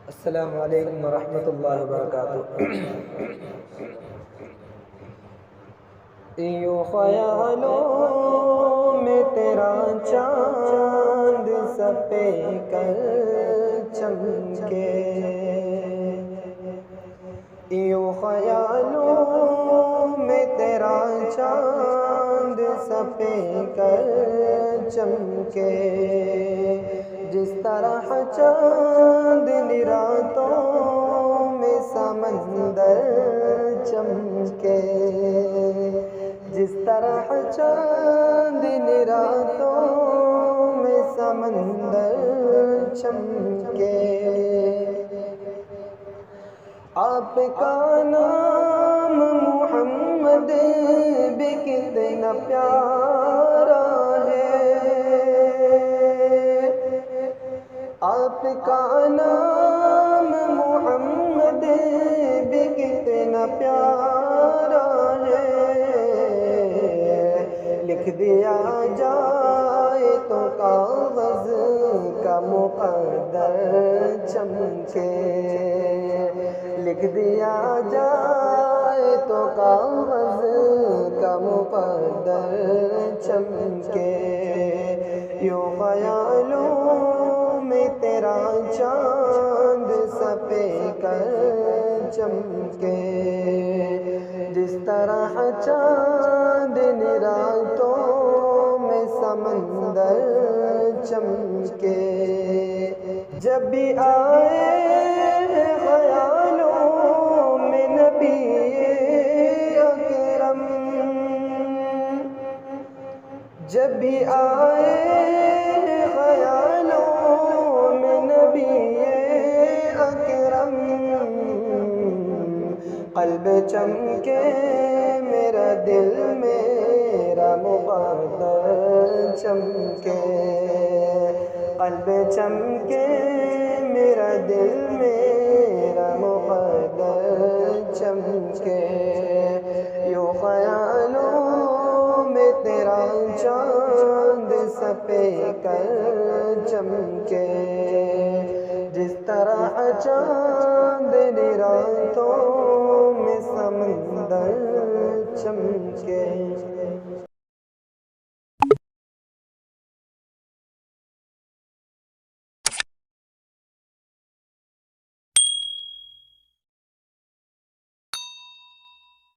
السلام علیکم ورحمۃ اللہ وبرکاتہ۔ یوں خیالوں میں تیرا چاند سپے کر چمکے، یوں خیالوں میں تیرا چاند سپے کر چمکے، جس طرح چاندنی راتوں میں سمندر چمکے، جس طرح چاندنی راتوں میں سمندر چمکے۔ آپ کا نام محمد بھی کتنا پیارا ہے، آپ کا نام محمد بھی کتنا پیارا ہے، لکھ دیا جائے تو کاغذ کا مقدر چمکے، لکھ دیا جائے تو کاغذ کا مقدر چمکے، یوں خیالوں میں تیرا چاند سپے کر چمکے، جس طرح چاندنی راتوں میں سمندر چمکے۔ جب بھی آئے خیالوں میں نبی اکرم، جب بھی آئے خیالوں میں نبی اکرم، قلب چمکے میرا دل میرا مقدر چمکے، قلب چمکے میرا دل میرا مقدر چمکے، یوں خیالوں میں تیرا چاند سپے کر چمکے، جس طرح چاندنی راتوں میں سمندر چمکے۔